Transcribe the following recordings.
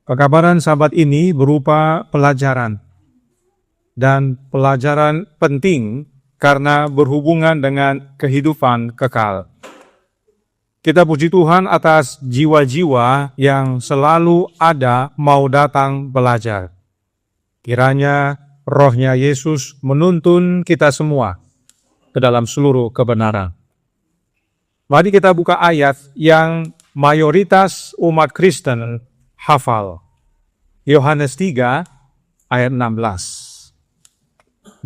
Pekabaran Sabat ini berupa pelajaran, dan pelajaran penting karena berhubungan dengan kehidupan kekal. Kita puji Tuhan atas jiwa-jiwa yang selalu ada mau datang belajar. Kiranya Roh-Nya Yesus menuntun kita semua ke dalam seluruh kebenaran. Mari kita buka ayat yang mayoritas umat Kristen hafal. Yohanes 3 ayat 16.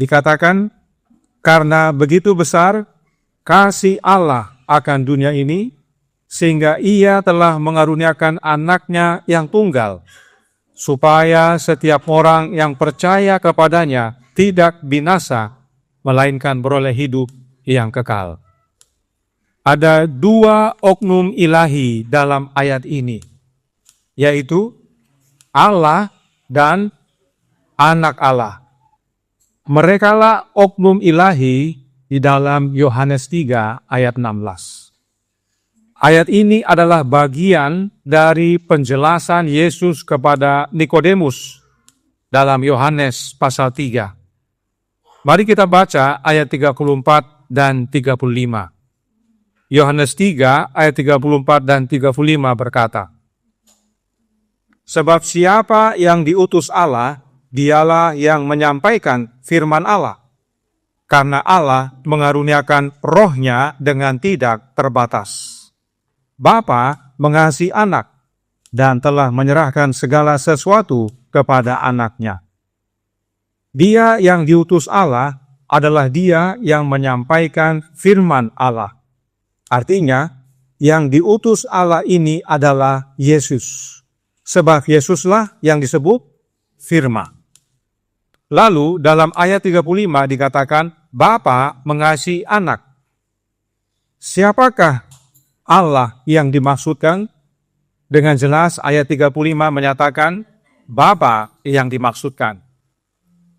Dikatakan, karena begitu besar kasih Allah akan dunia ini, sehingga Ia telah mengaruniakan anaknya yang tunggal, supaya setiap orang yang percaya kepadanya tidak binasa, melainkan beroleh hidup yang kekal. Ada dua oknum ilahi dalam ayat ini, yaitu Allah dan anak Allah. Merekalah oknum ilahi di dalam Yohanes 3 ayat 16. Ayat ini adalah bagian dari penjelasan Yesus kepada Nikodemus dalam Yohanes pasal 3. Mari kita baca ayat 34 dan 35. Yohanes 3 ayat 34 dan 35 berkata, sebab siapa yang diutus Allah, dialah yang menyampaikan firman Allah, karena Allah mengaruniakan Roh-Nya dengan tidak terbatas. Bapa mengasihi anak dan telah menyerahkan segala sesuatu kepada anaknya. Dia yang diutus Allah adalah dia yang menyampaikan firman Allah. Artinya, yang diutus Allah ini adalah Yesus. Sebab Yesuslah yang disebut firman. Lalu dalam ayat 35 dikatakan, Bapa mengasihi anak. Siapakah Allah yang dimaksudkan? Dengan jelas ayat 35 menyatakan Bapa yang dimaksudkan.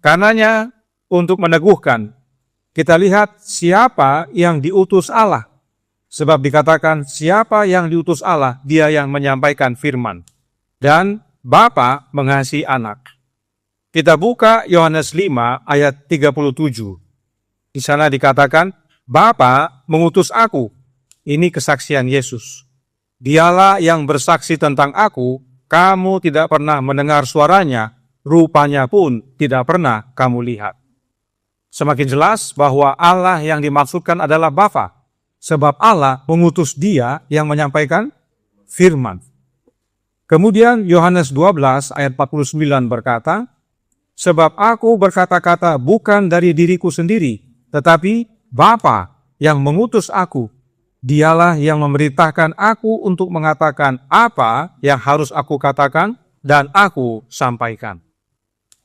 Karenanya untuk meneguhkan, kita lihat siapa yang diutus Allah. Sebab dikatakan siapa yang diutus Allah, dia yang menyampaikan firman. Dan Bapa mengasihi anak. Kita buka Yohanes 5 ayat 37. Di sana dikatakan, Bapa mengutus aku. Ini kesaksian Yesus. Dialah yang bersaksi tentang aku, kamu tidak pernah mendengar suaranya, rupanya pun tidak pernah kamu lihat. Semakin jelas bahwa Allah yang dimaksudkan adalah Bapa, sebab Allah mengutus dia yang menyampaikan firman. Kemudian Yohanes 12 ayat 49 berkata, sebab aku berkata-kata bukan dari diriku sendiri, tetapi Bapa yang mengutus aku, dialah yang memerintahkan aku untuk mengatakan apa yang harus aku katakan dan aku sampaikan.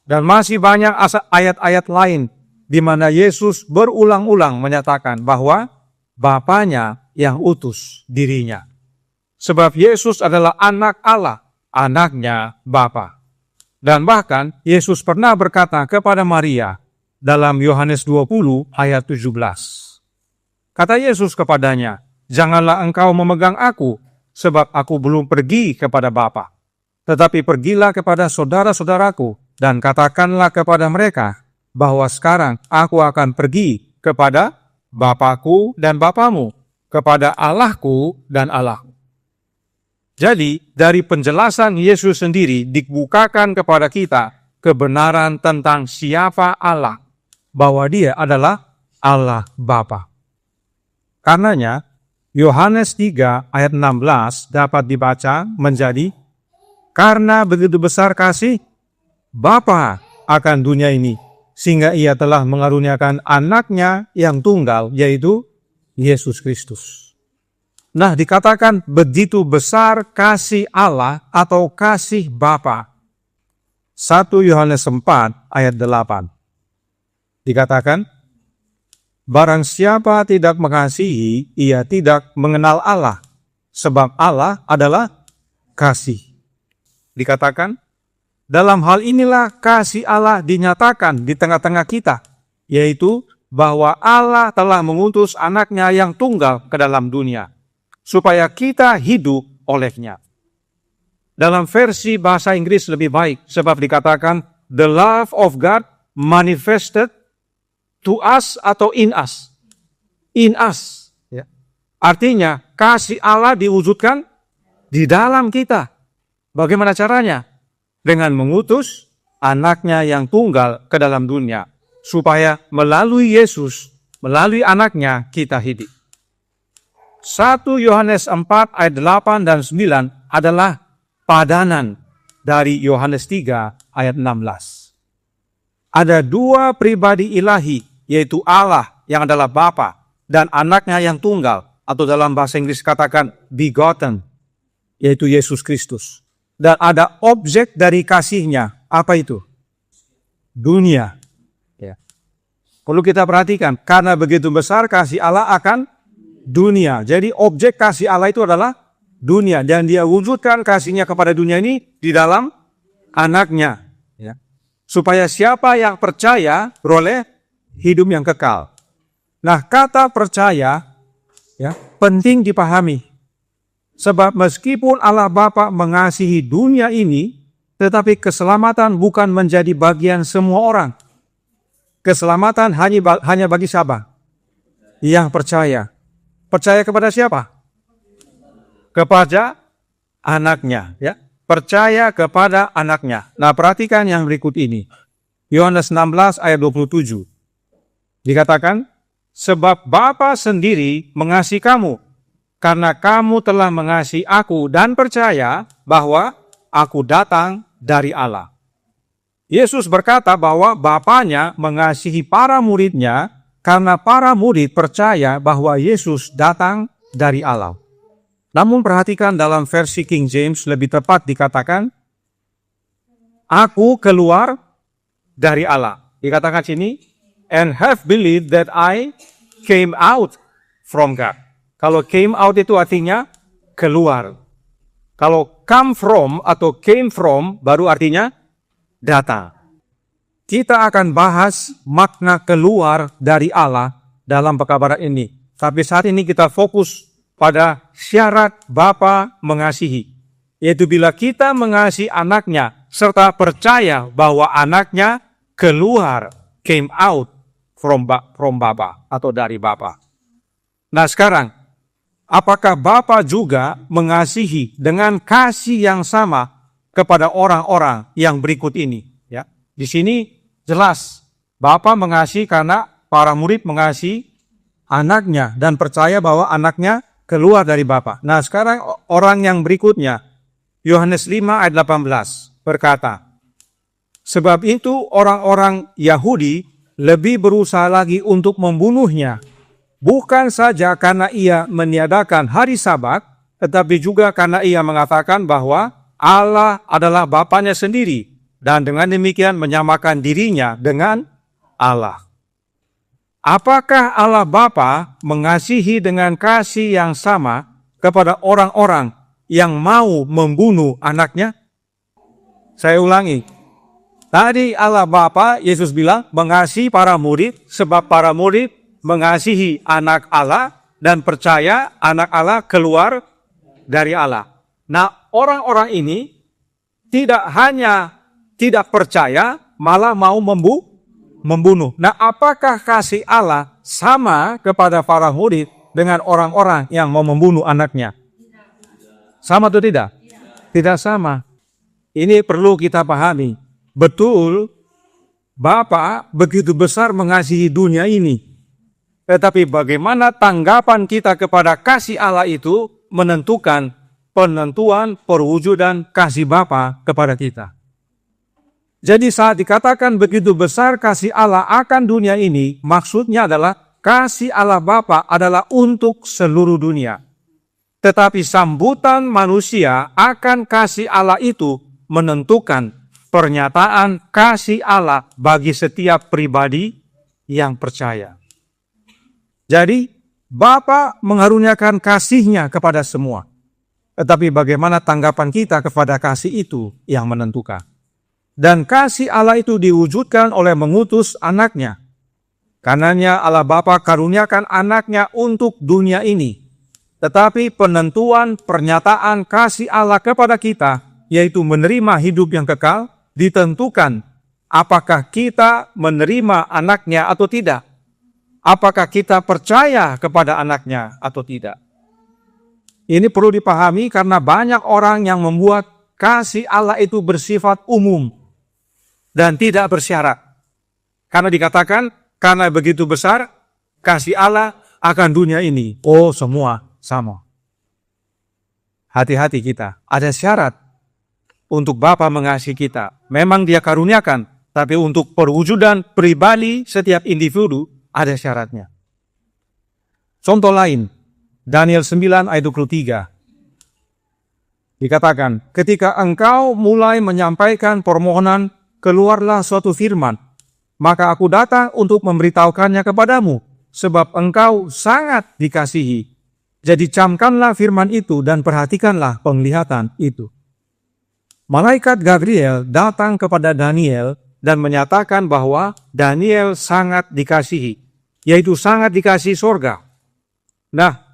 Dan masih banyak ayat-ayat lain di mana Yesus berulang-ulang menyatakan bahwa Bapanya yang utus dirinya. Sebab Yesus adalah anak Allah, anaknya Bapa. Dan bahkan Yesus pernah berkata kepada Maria dalam Yohanes 20 ayat 17. Kata Yesus kepadanya, janganlah engkau memegang aku, sebab aku belum pergi kepada Bapa. Tetapi pergilah kepada saudara-saudaraku, dan katakanlah kepada mereka, bahwa sekarang aku akan pergi kepada Bapakku dan Bapamu, kepada Allahku dan Allahmu. Jadi, dari penjelasan Yesus sendiri dibukakan kepada kita kebenaran tentang siapa Allah, bahwa dia adalah Allah Bapa. Karenanya, Yohanes 3 ayat 16 dapat dibaca menjadi, karena begitu besar kasih Bapa akan dunia ini, sehingga ia telah mengaruniakan anaknya yang tunggal, yaitu Yesus Kristus. Nah, dikatakan begitu besar kasih Allah atau kasih Bapa. 1 Yohanes 4 ayat 8. Dikatakan, barang siapa tidak mengasihi, ia tidak mengenal Allah, sebab Allah adalah kasih. Dikatakan, dalam hal inilah kasih Allah dinyatakan di tengah-tengah kita, yaitu bahwa Allah telah mengutus anaknya yang tunggal ke dalam dunia, supaya kita hidup olehnya. Dalam versi bahasa Inggris lebih baik, sebab dikatakan, the love of God manifested to us atau in us. In us. Ya. Artinya, kasih Allah diwujudkan di dalam kita. Bagaimana caranya? Dengan mengutus anaknya yang tunggal ke dalam dunia. Supaya melalui Yesus, melalui anaknya, kita hidup. 1 Yohanes 4 ayat 8 dan 9 adalah padanan dari Yohanes 3 ayat 16. Ada dua pribadi ilahi, yaitu Allah yang adalah Bapa dan anaknya yang tunggal, atau dalam bahasa Inggris katakan begotten, yaitu Yesus Kristus. Dan ada objek dari kasihnya. Apa itu? Dunia. Ya. Perlu kita perhatikan, karena begitu besar kasih Allah akan dunia. Jadi objek kasih Allah itu adalah dunia, dan dia wujudkan kasihnya kepada dunia ini di dalam anaknya, ya. Supaya siapa yang percaya beroleh hidup yang kekal. Nah, kata percaya, ya, penting dipahami. Sebab meskipun Allah Bapa mengasihi dunia ini, tetapi keselamatan bukan menjadi bagian semua orang. Keselamatan hanya bagi siapa? Yang percaya. Percaya kepada siapa? Kepada anaknya, ya. Percaya kepada anaknya. Nah, perhatikan yang berikut ini. Yohanes 16 ayat 27. Dikatakan, sebab Bapa sendiri mengasihi kamu, karena kamu telah mengasihi aku dan percaya bahwa aku datang dari Allah. Yesus berkata bahwa Bapanya mengasihi para muridnya karena para murid percaya bahwa Yesus datang dari Allah. Namun perhatikan dalam versi King James lebih tepat dikatakan, aku keluar dari Allah. Dikatakan sini, and have believed that I came out from God. Kalau came out itu artinya keluar. Kalau come from atau came from baru artinya datang. Kita akan bahas makna keluar dari Allah dalam pekabaran ini. Tapi saat ini kita fokus pada syarat Bapa mengasihi. Yaitu bila kita mengasihi anaknya serta percaya bahwa anaknya keluar, came out from Bapa atau dari Bapa. Nah sekarang, apakah Bapa juga mengasihi dengan kasih yang sama kepada orang-orang yang berikut ini? Ya, di sini jelas Bapa mengasihi karena para murid mengasihi anaknya dan percaya bahwa anaknya keluar dari Bapa. Nah sekarang orang yang berikutnya, Yohanes 5 ayat 18 berkata, sebab itu orang-orang Yahudi lebih berusaha lagi untuk membunuhnya, bukan saja karena ia meniadakan hari Sabat, tetapi juga karena ia mengatakan bahwa Allah adalah Bapanya sendiri, dan dengan demikian menyamakan dirinya dengan Allah. Apakah Allah Bapa mengasihi dengan kasih yang sama kepada orang-orang yang mau membunuh anaknya? Saya ulangi. Tadi Allah Bapa, Yesus bilang, mengasihi para murid sebab para murid mengasihi anak Allah dan percaya anak Allah keluar dari Allah. Nah, orang-orang ini tidak hanya tidak percaya, malah mau membunuh. Nah, apakah kasih Allah sama kepada para murid dengan orang-orang yang mau membunuh anaknya? Sama atau tidak? Tidak sama. Ini perlu kita pahami. Betul, Bapa begitu besar mengasihi dunia ini. Tetapi bagaimana tanggapan kita kepada kasih Allah itu menentukan penentuan perwujudan kasih Bapa kepada kita. Jadi saat dikatakan begitu besar kasih Allah akan dunia ini, maksudnya adalah kasih Allah Bapa adalah untuk seluruh dunia. Tetapi sambutan manusia akan kasih Allah itu menentukan pernyataan kasih Allah bagi setiap pribadi yang percaya. Jadi Bapa mengaruniakan kasih-Nya kepada semua. Tetapi bagaimana tanggapan kita kepada kasih itu yang menentukan. Dan kasih Allah itu diwujudkan oleh mengutus anaknya. Karenanya Allah Bapa karuniakan anaknya untuk dunia ini. Tetapi penentuan pernyataan kasih Allah kepada kita yaitu menerima hidup yang kekal, ditentukan apakah kita menerima anaknya atau tidak. Apakah kita percaya kepada anaknya atau tidak. Ini perlu dipahami karena banyak orang yang membuat kasih Allah itu bersifat umum dan tidak bersyarat. Karena dikatakan, karena begitu besar kasih Allah akan dunia ini. Oh, semua sama. Hati-hati kita, ada syarat untuk Bapa mengasihi kita. Memang Dia karuniakan, tapi untuk perwujudan pribadi setiap individu ada syaratnya. Contoh lain, Daniel 9 ayat 23. Dikatakan, ketika engkau mulai menyampaikan permohonan, keluarlah suatu firman, maka aku datang untuk memberitahukannya kepadamu, sebab engkau sangat dikasihi. Jadi camkanlah firman itu dan perhatikanlah penglihatan itu. Malaikat Gabriel datang kepada Daniel dan menyatakan bahwa Daniel sangat dikasihi, yaitu sangat dikasihi surga. Nah,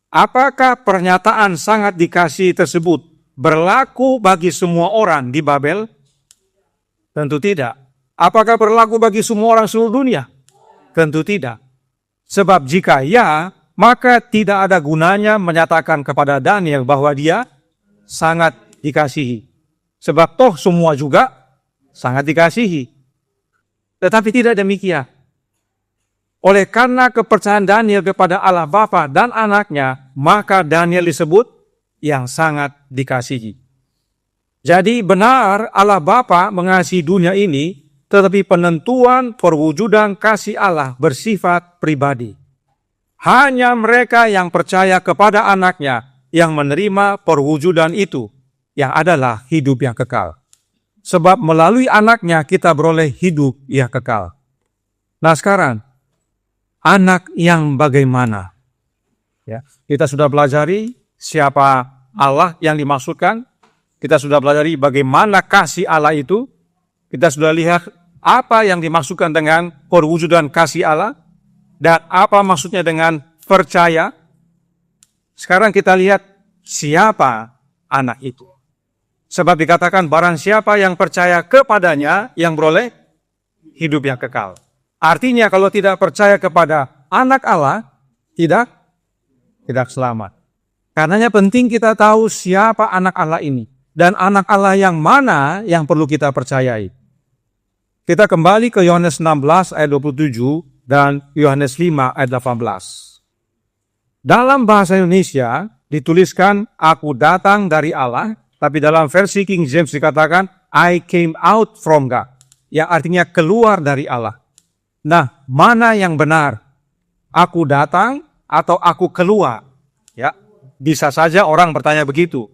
apakah pernyataan sangat dikasihi tersebut berlaku bagi semua orang di Babel? Tentu tidak. Apakah berlaku bagi semua orang seluruh dunia? Tentu tidak. Sebab jika ya, maka tidak ada gunanya menyatakan kepada Daniel bahwa dia sangat dikasihi. Sebab toh semua juga sangat dikasihi. Tetapi tidak demikian. Oleh karena kepercayaan Daniel kepada Allah Bapa dan anaknya, maka Daniel disebut yang sangat dikasihi. Jadi benar Allah Bapa mengasihi dunia ini, tetapi penentuan perwujudan kasih Allah bersifat pribadi. Hanya mereka yang percaya kepada anaknya yang menerima perwujudan itu, yang adalah hidup yang kekal. Sebab melalui anaknya kita beroleh hidup yang kekal. Nah sekarang, anak yang bagaimana? Ya, kita sudah pelajari siapa Allah yang dimaksudkan. Kita sudah pelajari bagaimana kasih Allah itu. Kita sudah lihat apa yang dimaksudkan dengan perwujudan kasih Allah. Dan apa maksudnya dengan percaya. Sekarang kita lihat siapa anak itu. Sebab dikatakan barang siapa yang percaya kepadanya yang beroleh hidup yang kekal. Artinya kalau tidak percaya kepada anak Allah, tidak selamat. Karenanya penting kita tahu siapa anak Allah ini. Dan anak Allah yang mana yang perlu kita percayai. Kita kembali ke Yohanes 16 ayat 27 dan Yohanes 5 ayat 18. Dalam bahasa Indonesia dituliskan, aku datang dari Allah. Tapi dalam versi King James dikatakan, I came out from God. Yang artinya keluar dari Allah. Nah, mana yang benar? Aku datang atau aku keluar? Ya, bisa saja orang bertanya begitu.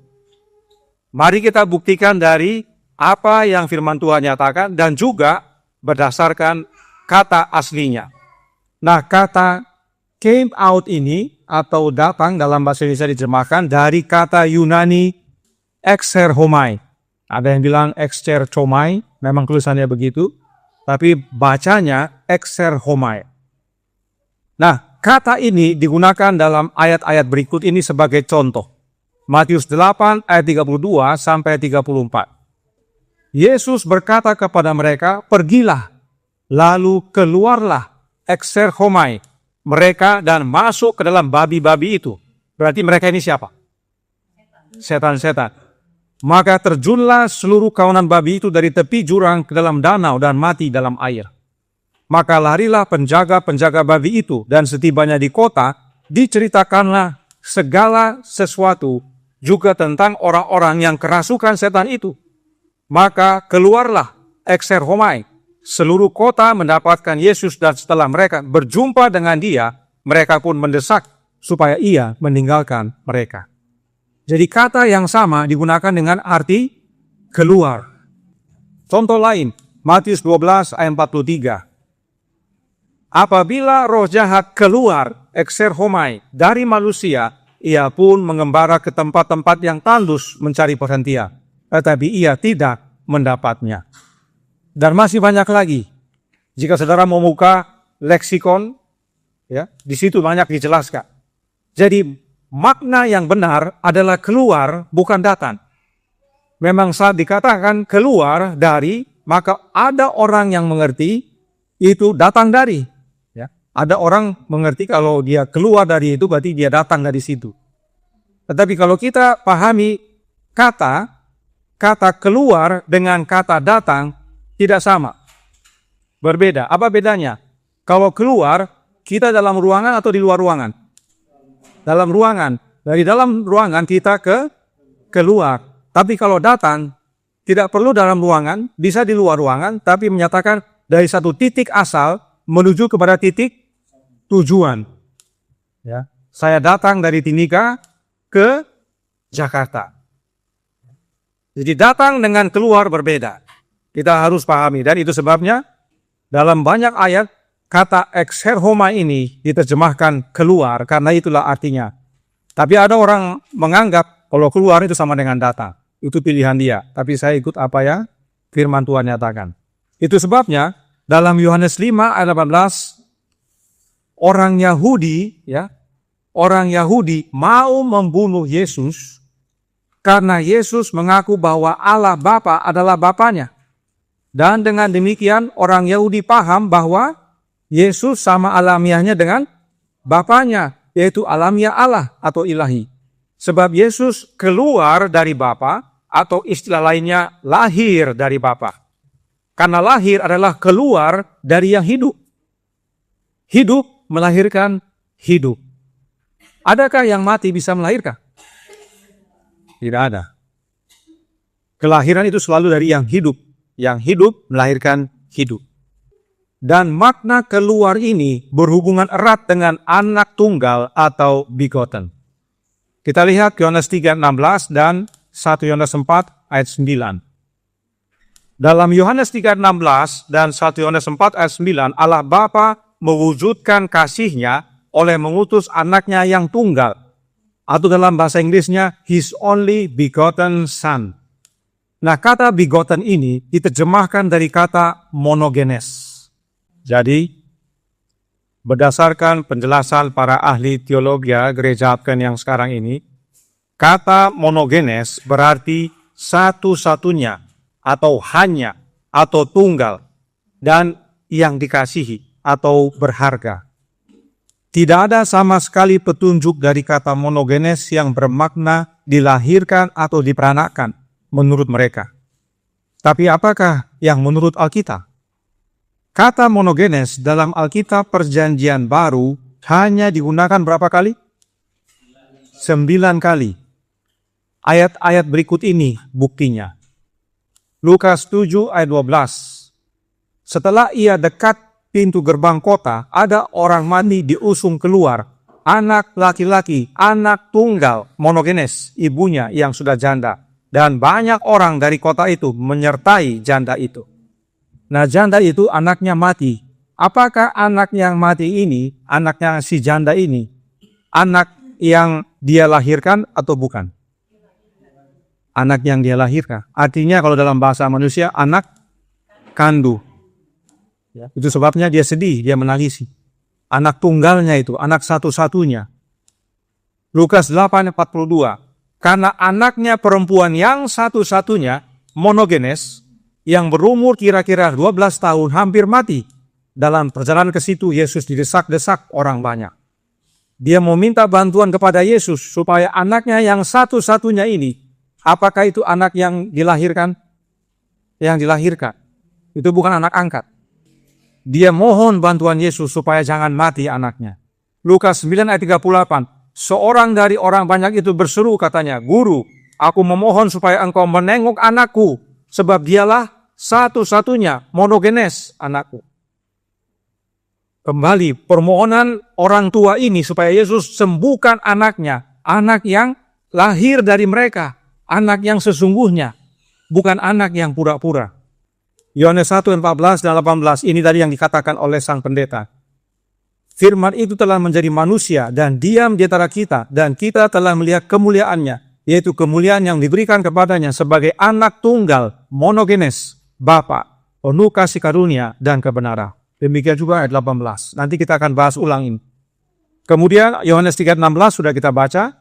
Mari kita buktikan dari apa yang firman Tuhan nyatakan dan juga berdasarkan kata aslinya. Nah, kata came out ini atau datang dalam bahasa Indonesia diterjemahkan dari kata Yunani exerhomai. Ada yang bilang exerchomai, memang tulisannya begitu. Tapi bacanya exerhomai. Nah, kata ini digunakan dalam ayat-ayat berikut ini sebagai contoh. Matius 8 ayat 32 sampai 34. Yesus berkata kepada mereka, pergilah, lalu keluarlah exerhomai mereka dan masuk ke dalam babi-babi itu. Berarti mereka ini siapa? Setan-setan. Maka terjunlah seluruh kawanan babi itu dari tepi jurang ke dalam danau dan mati dalam air. Maka larilah penjaga-penjaga babi itu, dan setibanya di kota, diceritakanlah segala sesuatu juga tentang orang-orang yang kerasukan setan itu. Maka keluarlah exerhomai. Seluruh kota mendapatkan Yesus, dan setelah mereka berjumpa dengan dia, mereka pun mendesak supaya ia meninggalkan mereka. Jadi kata yang sama digunakan dengan arti keluar. Contoh lain, Matius 12 ayat 43. Apabila roh jahat keluar, exerhomai, dari manusia, ia pun mengembara ke tempat-tempat yang tandus mencari perhentian. Tetapi ia tidak mendapatnya. Dan masih banyak lagi. Jika saudara membuka leksikon, ya, di situ banyak dijelaskan. Jadi makna yang benar adalah keluar, bukan datang. memang saat dikatakan keluar dari, maka ada orang yang mengerti itu datang dari. Ya. Ada orang mengerti kalau dia keluar dari itu berarti dia datang dari situ. Tetapi kalau kita pahami kata keluar dengan kata datang tidak sama. Berbeda. Apa bedanya? Kalau keluar, kita dalam ruangan atau di luar ruangan? Dalam ruangan. Dari dalam ruangan kita keluar. Tapi kalau datang, tidak perlu dalam ruangan, bisa di luar ruangan, tapi menyatakan dari satu titik asal menuju kepada titik tujuan. Ya. Saya datang dari Timika ke Jakarta. Jadi datang dengan keluar berbeda. Kita harus pahami, dan itu sebabnya dalam banyak ayat kata exerhoma ini diterjemahkan keluar, karena itulah artinya. Tapi ada orang menganggap kalau keluar itu sama dengan datang. Itu pilihan dia. Tapi saya ikut apa ya firman Tuhan nyatakan. Itu sebabnya dalam Yohanes 5 ayat 18, orang Yahudi mau membunuh Yesus karena Yesus mengaku bahwa Allah Bapa adalah Bapanya. Dan dengan demikian orang Yahudi paham bahwa Yesus sama alamiahnya dengan Bapanya, yaitu alamiah Allah atau ilahi. Sebab Yesus keluar dari Bapa, atau istilah lainnya lahir dari Bapa. Karena lahir adalah keluar dari yang hidup. Hidup melahirkan hidup. Adakah yang mati bisa melahirkan? Tidak ada. Kelahiran itu selalu dari yang hidup. Yang hidup melahirkan hidup. Dan makna keluar ini berhubungan erat dengan anak tunggal atau begotten. Kita lihat Yohanes 3:16 dan 1 Yohanes 4 ayat 9. Dalam Yohanes 3:16 dan 1 Yohanes 4 ayat 9, Allah Bapa mewujudkan kasih-Nya oleh mengutus anaknya yang tunggal. Atau dalam bahasa Inggrisnya, His only begotten Son. Nah, kata begotten ini diterjemahkan dari kata monogenes. Jadi, berdasarkan penjelasan para ahli teologi gereja Advent yang sekarang ini, kata monogenes berarti satu-satunya, atau hanya, atau tunggal, dan yang dikasihi, atau berharga. Tidak ada sama sekali petunjuk dari kata monogenes yang bermakna dilahirkan atau diperanakan menurut mereka. Tapi apakah yang menurut Alkitab? Kata monogenes dalam Alkitab Perjanjian Baru hanya digunakan berapa kali? 9 kali. Ayat-ayat berikut ini buktinya. Lukas 7 ayat 12. Setelah ia dekat pintu gerbang kota, ada orang mandi diusung keluar. Anak laki-laki, anak tunggal, monogenes, ibunya yang sudah janda. Dan banyak orang dari kota itu menyertai janda itu. Nah, janda itu anaknya mati. Apakah anak yang mati ini, anaknya si janda ini, anak yang dia lahirkan atau bukan? Anak yang dia lahirkan. Artinya kalau dalam bahasa manusia, anak kandung. Ya. Itu sebabnya dia sedih, dia menangisi. Anak tunggalnya itu, anak satu-satunya. Lukas 8:42. Karena anaknya perempuan yang satu-satunya, monogenes, yang berumur kira-kira 12 tahun hampir mati. Dalam perjalanan ke situ, Yesus didesak-desak orang banyak. Dia meminta bantuan kepada Yesus supaya anaknya yang satu-satunya ini, apakah itu anak yang dilahirkan? Yang dilahirkan. Itu bukan anak angkat. Dia mohon bantuan Yesus supaya jangan mati anaknya. Lukas 9 ayat 38. Seorang dari orang banyak itu berseru katanya, Guru, aku memohon supaya engkau menengok anakku, sebab dialah satu-satunya monogenes anakku. Kembali, permohonan orang tua ini supaya Yesus sembuhkan anaknya, anak yang lahir dari mereka, anak yang sesungguhnya, bukan anak yang pura-pura. Yohanes 1:14 dan 18, ini tadi yang dikatakan oleh sang pendeta. Firman itu telah menjadi manusia dan diam di antara kita, dan kita telah melihat kemuliaannya, yaitu kemuliaan yang diberikan kepadanya sebagai anak tunggal, monogenes, Bapa, penuh kasih karunia dan kebenaran. Demikian juga ayat 18. Nanti kita akan bahas ulang ini. Kemudian Yohanes 3:16 sudah kita baca.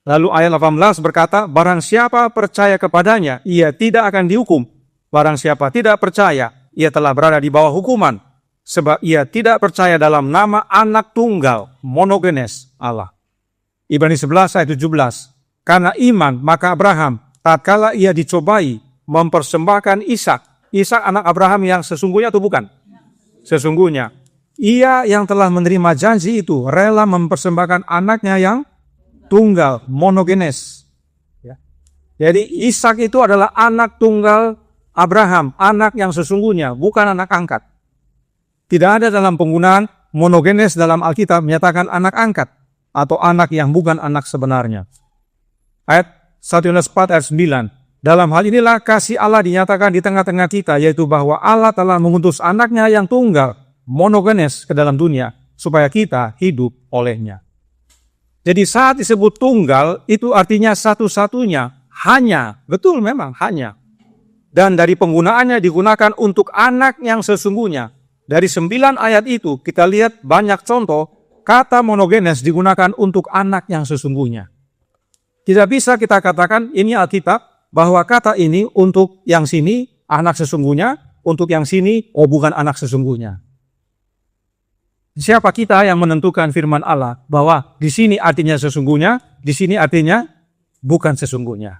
Lalu ayat 18 berkata, barang siapa percaya kepadanya, ia tidak akan dihukum. Barang siapa tidak percaya, ia telah berada di bawah hukuman. Sebab ia tidak percaya dalam nama anak tunggal, monogenes Allah. Ibrani 11 ayat 17. Karena iman, maka Abraham, tatkala ia dicobai, mempersembahkan Ishak. Ishak anak Abraham yang sesungguhnya atau bukan? Sesungguhnya. Ia yang telah menerima janji itu rela mempersembahkan anaknya yang tunggal, monogenes. Ya. Jadi Ishak itu adalah anak tunggal Abraham, anak yang sesungguhnya, bukan anak angkat. Tidak ada dalam penggunaan monogenes dalam Alkitab menyatakan anak angkat atau anak yang bukan anak sebenarnya. Ayat 1 Yohanes 4 ayat 9. Dalam hal inilah kasih Allah dinyatakan di tengah-tengah kita, yaitu bahwa Allah telah mengutus anaknya yang tunggal, monogenes, ke dalam dunia, supaya kita hidup olehnya. Jadi saat disebut tunggal, itu artinya satu-satunya, hanya, betul memang hanya. Dan dari penggunaannya digunakan untuk anak yang sesungguhnya. Dari 9 ayat itu, kita lihat banyak contoh, kata monogenes digunakan untuk anak yang sesungguhnya. Tidak bisa kita katakan ini Alkitab, bahwa kata ini untuk yang sini anak sesungguhnya, untuk yang sini bukan anak sesungguhnya. Siapa kita yang menentukan firman Allah bahwa di sini artinya sesungguhnya, di sini artinya bukan sesungguhnya?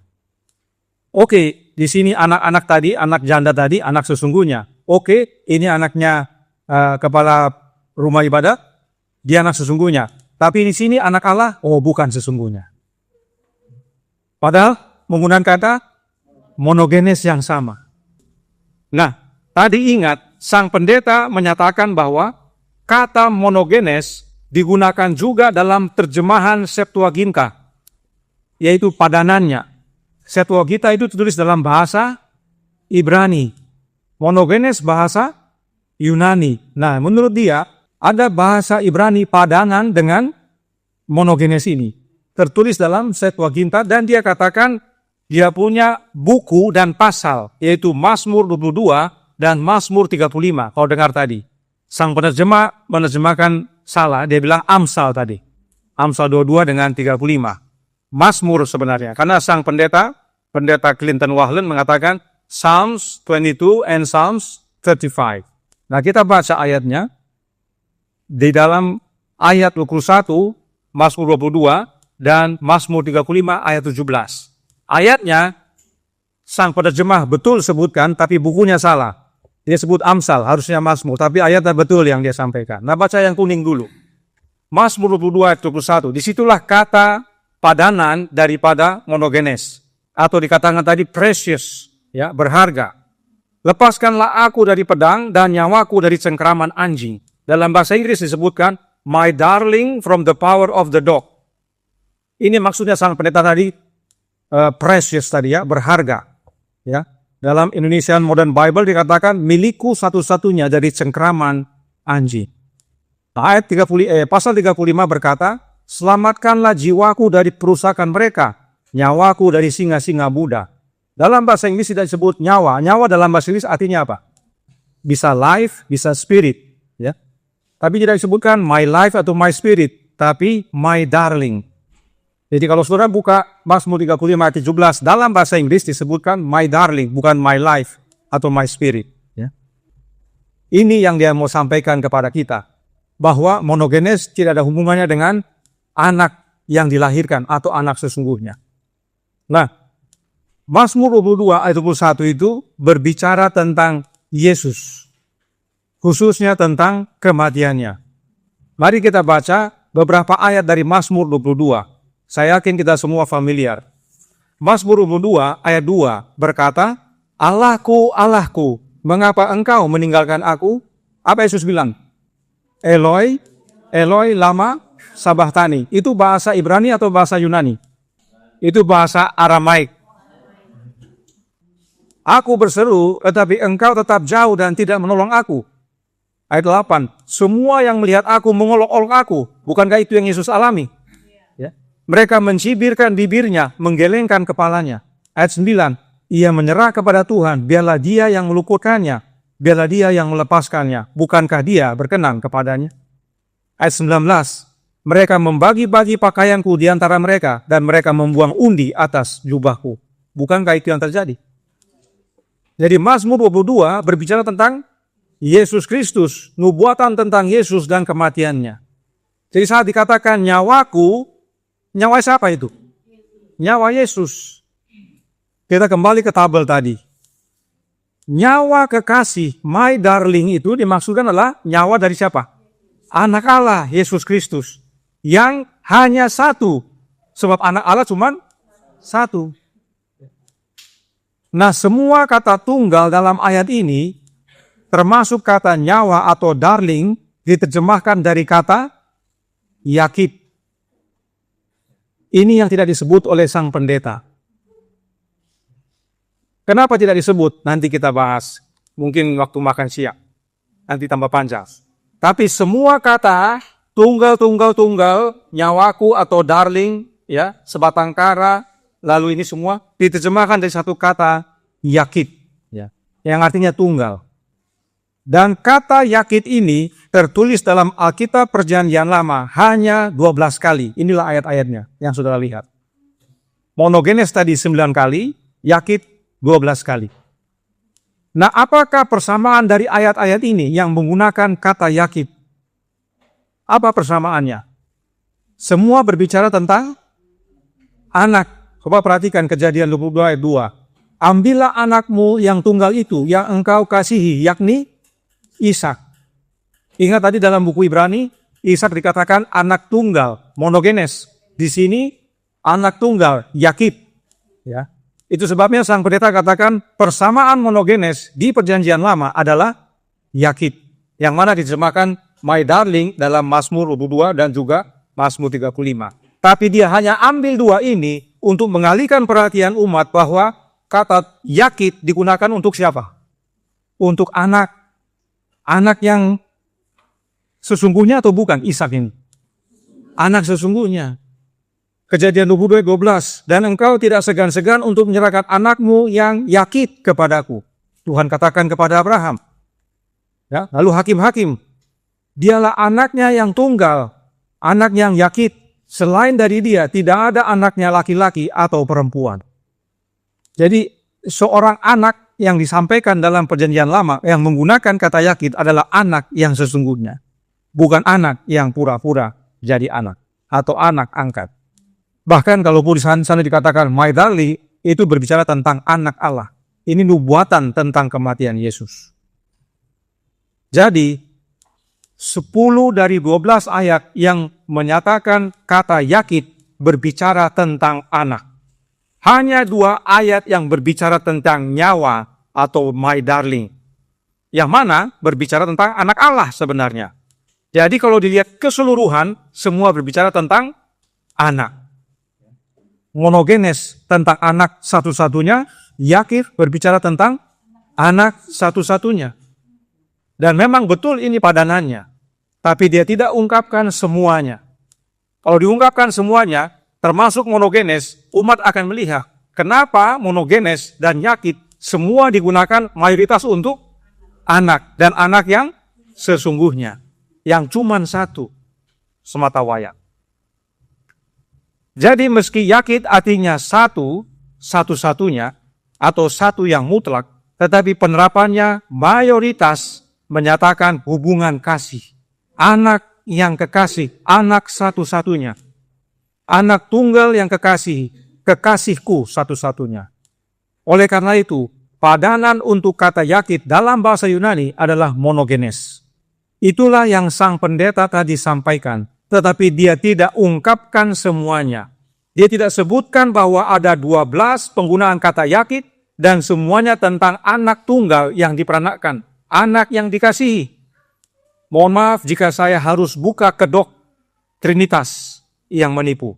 Oke, di sini anak-anak tadi, anak janda tadi, anak sesungguhnya. Oke, ini anaknya kepala rumah ibadah, dia anak sesungguhnya. Tapi di sini anak Allah, bukan sesungguhnya. Padahal menggunakan kata monogenes yang sama. Nah, tadi ingat, sang pendeta menyatakan bahwa kata monogenes digunakan juga dalam terjemahan Septuaginta, yaitu padanannya. Septuaginta itu tertulis dalam bahasa Ibrani. Monogenes bahasa Yunani. Nah, menurut dia, ada bahasa Ibrani padanan dengan monogenes ini. Tertulis dalam Septuaginta, dan dia katakan, dia punya buku dan pasal, yaitu Mazmur 22 dan Mazmur 35. Kalau dengar tadi, sang penerjemah menerjemahkan salah, dia bilang Amsal tadi. Amsal 22 dengan 35. Mazmur sebenarnya, karena sang pendeta Clinton Wahlen mengatakan Psalms 22 and Psalms 35. Nah, kita baca ayatnya. Di dalam ayat 21, Mazmur 22 dan Mazmur 35 ayat 17. Ayatnya, sang penerjemah betul sebutkan, tapi bukunya salah. Dia sebut Amsal, harusnya Mazmur, tapi ayatnya betul yang dia sampaikan. Nah, baca yang kuning dulu. Mazmur 22 ayat 21, disitulah kata padanan daripada monogenes. Atau dikatakan tadi precious, ya, berharga. Lepaskanlah aku dari pedang dan nyawaku dari cengkraman anjing. Dalam bahasa Inggris disebutkan, my darling from the power of the dog. Ini maksudnya sang pendeta tadi, precious tadi ya, berharga. Ya, dalam Indonesian Modern Bible dikatakan milikku satu-satunya dari cengkraman anjing. Ayat 30, pasal 35 berkata, selamatkanlah jiwaku dari perusakan mereka, nyawaku dari singa-singa Buddha. Dalam bahasa Inggris tidak disebut nyawa. Nyawa dalam bahasa Inggris artinya apa? Bisa life, bisa spirit. Ya. Tapi tidak disebutkan my life atau my spirit, tapi my darling. Jadi kalau saudara buka Mazmur 35 ayat 17, dalam bahasa Inggris disebutkan my darling, bukan my life atau my spirit. Ya. Ini yang dia mau sampaikan kepada kita, bahwa monogenes tidak ada hubungannya dengan anak yang dilahirkan atau anak sesungguhnya. Nah, Mazmur 22 ayat 21 itu berbicara tentang Yesus, khususnya tentang kematiannya. Mari kita baca beberapa ayat dari Mazmur 22. Saya yakin kita semua familiar. Mazmur 22 ayat 2 berkata, Allahku, Allahku, mengapa engkau meninggalkan aku? Apa Yesus bilang? Eloi, Eloi lama sabachthani. Itu bahasa Ibrani atau bahasa Yunani? Itu bahasa Aramaik. Aku berseru, tetapi engkau tetap jauh dan tidak menolong aku. Ayat 8, semua yang melihat aku mengolok-olok aku. Bukankah itu yang Yesus alami? Mereka mencibirkan bibirnya, menggelengkan kepalanya. Ayat 9, ia menyerah kepada Tuhan, biarlah dia yang meluputkannya, biarlah dia yang melepaskannya. Bukankah dia berkenan kepadanya? Ayat 19, Mereka membagi-bagi pakaianku di antara mereka, dan mereka membuang undi atas jubahku. Bukankah itu yang terjadi? Jadi Mazmur 22 berbicara tentang Yesus Kristus, nubuatan tentang Yesus dan kematiannya. Jadi saat dikatakan nyawaku, nyawa siapa itu? Nyawa Yesus. Kita kembali ke tabel tadi. Nyawa kekasih, my darling itu dimaksudkan adalah nyawa dari siapa? Anak Allah, Yesus Kristus. Yang hanya satu. Sebab anak Allah cuma satu. Nah, semua kata tunggal dalam ayat ini, termasuk kata nyawa atau darling, diterjemahkan dari kata yakid. Ini yang tidak disebut oleh sang pendeta. Kenapa tidak disebut? Nanti kita bahas. Mungkin waktu makan siang. Nanti tambah panjang. Tapi semua kata tunggal, nyawaku atau darling, ya, sebatang kara, lalu ini semua diterjemahkan dari satu kata yakid, ya, yang artinya tunggal. Dan kata yakid ini tertulis dalam Alkitab Perjanjian Lama hanya 12 kali. Inilah ayat-ayatnya yang saudara lihat. Monogenes tadi 9 kali, yakid 12 kali. Nah, apakah persamaan dari ayat-ayat ini yang menggunakan kata yakid? Apa persamaannya? Semua berbicara tentang anak. Coba perhatikan Kejadian 22 ayat 2. Ambillah anakmu yang tunggal itu yang engkau kasihi, yakni Ishak. Ingat tadi dalam buku Ibrani, Ishak dikatakan anak tunggal, monogenes. Di sini anak tunggal, yakid. Ya. Itu sebabnya sang pendeta katakan persamaan monogenes di Perjanjian Lama adalah yakid. Yang mana diterjemahkan my darling dalam Mazmur 22 dan juga Mazmur 35. Tapi dia hanya ambil dua ini untuk mengalihkan perhatian umat bahwa kata yakid digunakan untuk siapa? Untuk anak. Anak yang sesungguhnya atau bukan Ishak ini? Anak sesungguhnya. Kejadian 22:12. Dan engkau tidak segan-segan untuk menyerahkan anakmu yang yakid kepadaku. Tuhan katakan kepada Abraham. Ya, lalu hakim-hakim. Dialah anaknya yang tunggal. Anak yang yakid. Selain dari dia, tidak ada anaknya laki-laki atau perempuan. Jadi, seorang anak yang disampaikan dalam Perjanjian Lama yang menggunakan kata yakid adalah anak yang sesungguhnya. Bukan anak yang pura-pura jadi anak atau anak angkat. Bahkan kalau di sana dikatakan my darling, itu berbicara tentang anak Allah. Ini nubuatan tentang kematian Yesus. Jadi, 10 dari 12 ayat yang menyatakan kata yakid berbicara tentang anak. Hanya 2 ayat yang berbicara tentang nyawa atau my darling. Yang mana berbicara tentang anak Allah sebenarnya. Jadi kalau dilihat keseluruhan, semua berbicara tentang anak. Monogenes tentang anak satu-satunya, yakid berbicara tentang anak satu-satunya. Dan memang betul ini padanannya. Tapi dia tidak ungkapkan semuanya. Kalau diungkapkan semuanya, termasuk monogenes, umat akan melihat kenapa monogenes dan yakid semua digunakan mayoritas untuk anak. Dan anak yang sesungguhnya. Yang cuma satu semata wayang. Jadi meski yakid artinya satu-satunya, atau satu yang mutlak, tetapi penerapannya mayoritas menyatakan hubungan kasih. Anak yang kekasih, anak satu-satunya. Anak tunggal yang kekasih, kekasihku satu-satunya. Oleh karena itu, padanan untuk kata yakid dalam bahasa Yunani adalah monogenes. Itulah yang sang pendeta tadi sampaikan, tetapi dia tidak ungkapkan semuanya. Dia tidak sebutkan bahwa ada 12 penggunaan kata yakid dan semuanya tentang anak tunggal yang diperanakkan, anak yang dikasihi. Mohon maaf jika saya harus buka kedok Trinitas yang menipu.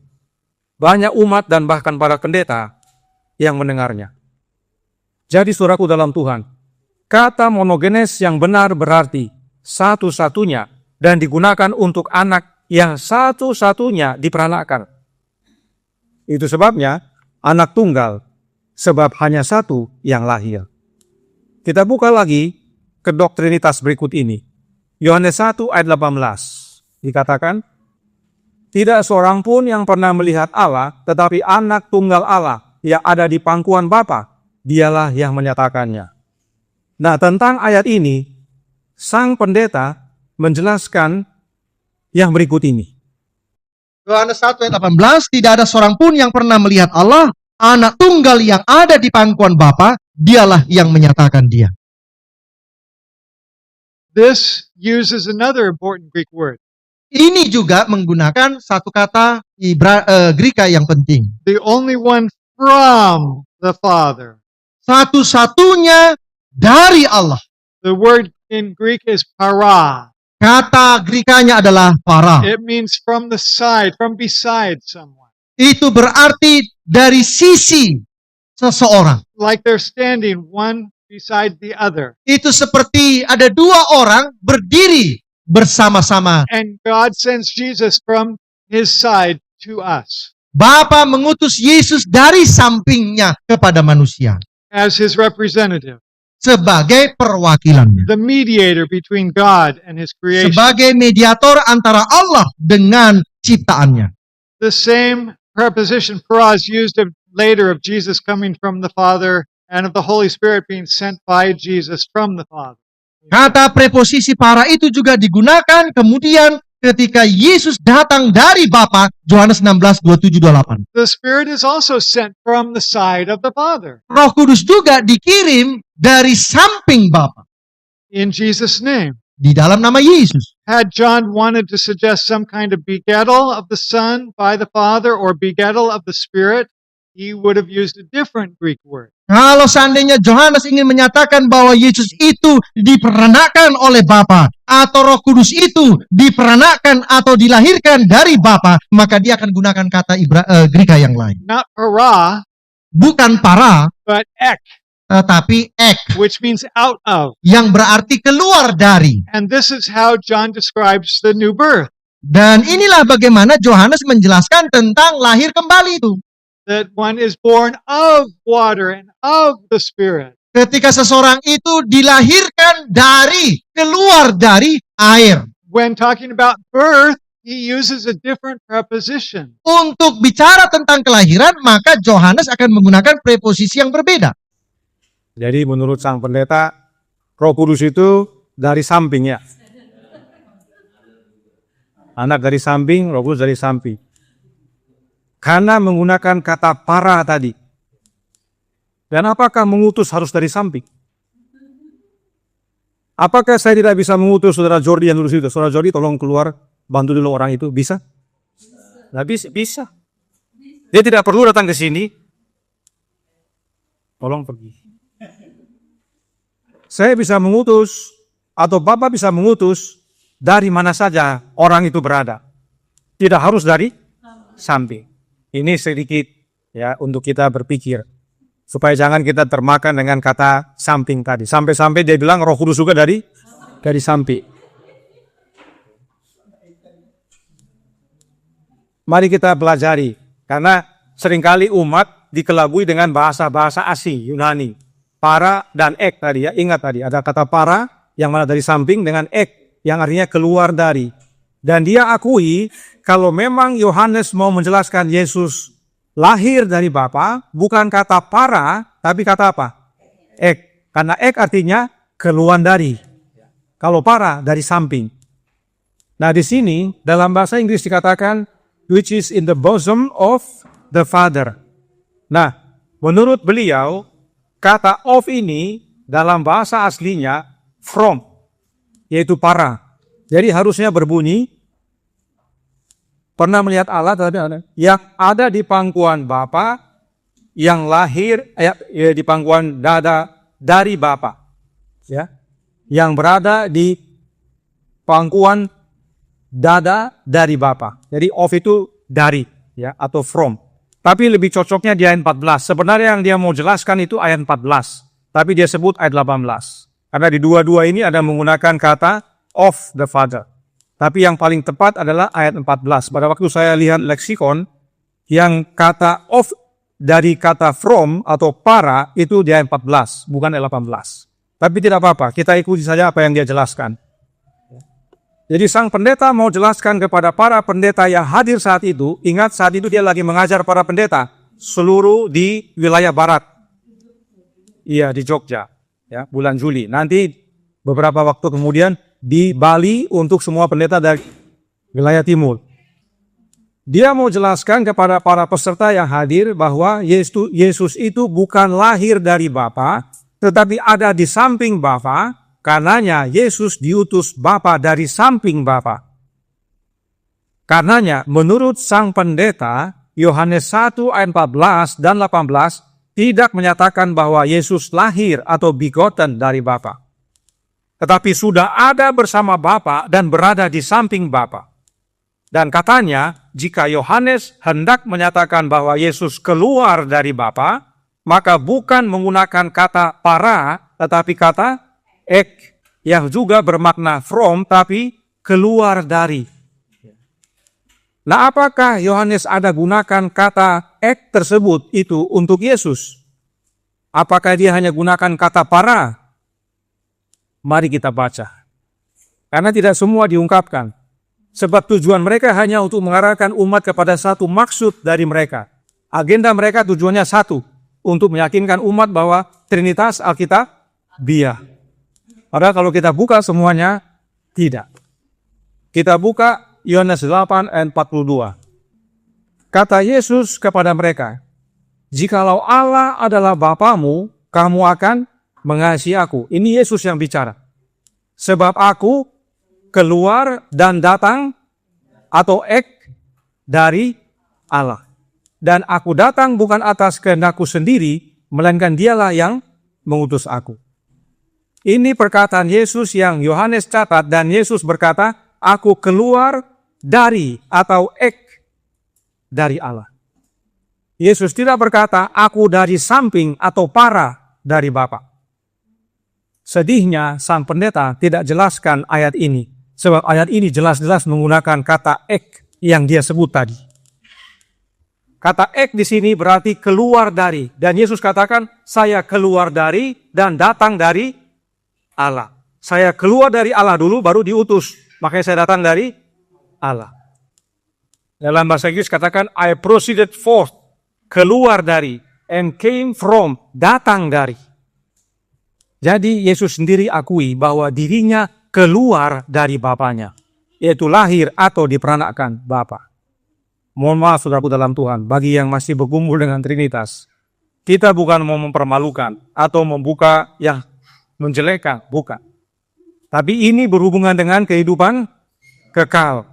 Banyak umat dan bahkan para pendeta yang mendengarnya. Jadi saudaraku dalam Tuhan, kata monogenes yang benar berarti satu-satunya dan digunakan untuk anak yang satu-satunya diperanakkan. Itu sebabnya anak tunggal, sebab hanya satu yang lahir. Kita buka lagi kedok Trinitas berikut ini. Yohanes 1 ayat 18 dikatakan, Tidak seorang pun yang pernah melihat Allah, tetapi anak tunggal Allah yang ada di pangkuan Bapa, dialah yang menyatakannya. Nah, tentang ayat ini, sang pendeta menjelaskan yang berikut ini. Yohanes 1 ayat 18, tidak ada seorang pun yang pernah melihat Allah, anak tunggal yang ada di pangkuan Bapa, dialah yang menyatakan dia. This uses another important Greek word. Ini juga menggunakan satu kata Greka yang penting. The only one from the Father. Satu-satunya dari Allah. The word in Greek is para. Kata Grekanya adalah para. It means from the side, from beside someone. Itu berarti dari sisi seseorang. Like they're standing one beside the other. Itu seperti ada dua orang berdiri bersama-sama. And God sends Jesus from his side to us Bapa mengutus Yesus dari sampingnya kepada manusia as his representative, sebagai perwakilannya. the mediator between God and his creation. Sebagai mediator antara Allah dengan ciptaannya. The same preposition para is used later of Jesus coming from the Father and of the Holy Spirit being sent by Jesus from the Father. Kata preposisi para itu juga digunakan kemudian ketika Yesus datang dari Bapa, Yohanes 16, 27, 28. The Spirit is also sent from the side of the Father Roh Kudus juga dikirim dari samping Bapa in Jesus' name. di dalam nama Yesus. Had John wanted to suggest some kind of begettal of the Son by the Father or begettal of the Spirit, he would have used a different Greek word. Kalau seandainya Yohanes ingin menyatakan bahwa Yesus itu diperanakan oleh Bapa atau Roh Kudus itu diperanakan atau dilahirkan dari Bapa, maka dia akan gunakan kata Greka yang lain. Not para, Bukan para, but ek, tetapi ek, which means out of. yang berarti keluar dari. And this is how John describes the new birth. Dan inilah bagaimana Yohanes menjelaskan tentang lahir kembali itu. That one is born of water and of the Spirit. Ketika seseorang itu dilahirkan dari, keluar dari air. When talking about birth, he uses a different preposition. Untuk bicara tentang kelahiran, maka Yohanes akan menggunakan preposisi yang berbeda. Jadi menurut sang pendeta, Roh Kudus itu dari sampingnya. Anak dari samping, Roh Kudus dari samping. Karena menggunakan kata para tadi. Dan apakah mengutus harus dari samping? Apakah saya tidak bisa mengutus saudara Jordi yang dulu itu? Saudara Jordi tolong keluar, bantu dulu orang itu. Bisa? Nah, bisa. Dia tidak perlu datang ke sini. Tolong pergi. Saya bisa mengutus, atau Bapak bisa mengutus dari mana saja orang itu berada. Tidak harus dari samping. Ini sedikit ya untuk kita berpikir. Supaya jangan kita termakan dengan kata samping tadi. Sampai-sampai dia bilang Roh Kudus juga dari samping. Mari kita pelajari. Karena seringkali umat dikelabui dengan bahasa-bahasa asing, Yunani. Para dan ek tadi ya. Ingat tadi ada kata para yang mana dari samping dengan ek yang artinya keluar dari. Dan dia akui kalau memang Yohanes mau menjelaskan Yesus lahir dari Bapa, bukan kata para, tapi kata apa? Ek. Karena ek artinya keluar dari. Kalau para dari samping. Nah di sini dalam bahasa Inggris dikatakan which is in the bosom of the Father. Nah menurut beliau kata of ini dalam bahasa aslinya from, yaitu para. Jadi harusnya berbunyi, pernah melihat Allah yang ada di pangkuan Bapa, yang lahir di pangkuan dada dari Bapa, ya, yang berada di pangkuan dada dari Bapa. Jadi of itu dari, ya, atau from. Tapi lebih cocoknya di ayat 14. Sebenarnya yang dia mau jelaskan itu ayat 14, tapi dia sebut ayat 18. Karena di dua-dua ini ada menggunakan kata of the Father. Tapi yang paling tepat adalah ayat 14. Pada waktu saya lihat leksikon, yang kata of dari kata from atau para itu di ayat 14, bukan ayat 18. Tapi tidak apa-apa, kita ikuti saja apa yang dia jelaskan. Jadi sang pendeta mau jelaskan kepada para pendeta yang hadir saat itu, ingat saat itu dia lagi mengajar para pendeta seluruh di wilayah barat. Iya, di Jogja, ya, bulan Juli. Nanti beberapa waktu kemudian di Bali untuk semua pendeta dari wilayah timur. Dia mau jelaskan kepada para peserta yang hadir bahwa Yesus itu bukan lahir dari Bapa, tetapi ada di samping Bapa. Karenanya Yesus diutus Bapa dari samping Bapa. Karenanya menurut sang pendeta, Yohanes 1 ayat 14 dan 18 tidak menyatakan bahwa Yesus lahir atau begotten dari Bapa. Tetapi sudah ada bersama Bapa dan berada di samping Bapa. Dan katanya, jika Yohanes hendak menyatakan bahwa Yesus keluar dari Bapa, maka bukan menggunakan kata para, tetapi kata ek, yang juga bermakna from, tapi keluar dari. Nah, apakah Yohanes ada gunakan kata ek tersebut itu untuk Yesus? Apakah dia hanya gunakan kata para? Mari kita baca. Karena tidak semua diungkapkan. Sebab tujuan mereka hanya untuk mengarahkan umat kepada satu maksud dari mereka. Agenda mereka tujuannya satu, untuk meyakinkan umat bahwa Trinitas Alkitab biah. Padahal kalau kita buka semuanya, tidak. Kita buka Yohanes 8 ayat 42. Kata Yesus kepada mereka, "Jikalau Allah adalah Bapamu, kamu akan mengasihi aku." Ini Yesus yang bicara. Sebab aku keluar dan datang atau ek dari Allah. Dan aku datang bukan atas kehendakku sendiri, melainkan dialah yang mengutus aku. Ini perkataan Yesus yang Yohanes catat, dan Yesus berkata, aku keluar dari atau ek dari Allah. Yesus tidak berkata, aku dari samping atau para dari Bapa. Sedihnya sang pendeta tidak jelaskan ayat ini, sebab ayat ini jelas-jelas menggunakan kata ek yang dia sebut tadi. Kata ek di sini berarti keluar dari, dan Yesus katakan, saya keluar dari dan datang dari Allah. Saya keluar dari Allah dulu, baru diutus. Makanya saya datang dari Allah. Dalam bahasa Inggris katakan, I proceeded forth, keluar dari, and came from, datang dari. Jadi Yesus sendiri akui bahwa dirinya keluar dari Bapanya, yaitu lahir atau diperanakkan Bapa. Mohon maaf saudaraku dalam Tuhan, bagi yang masih bergumul dengan Trinitas, kita bukan mau mempermalukan atau membuka yang menjelekkan, bukan. Tapi ini berhubungan dengan kehidupan kekal.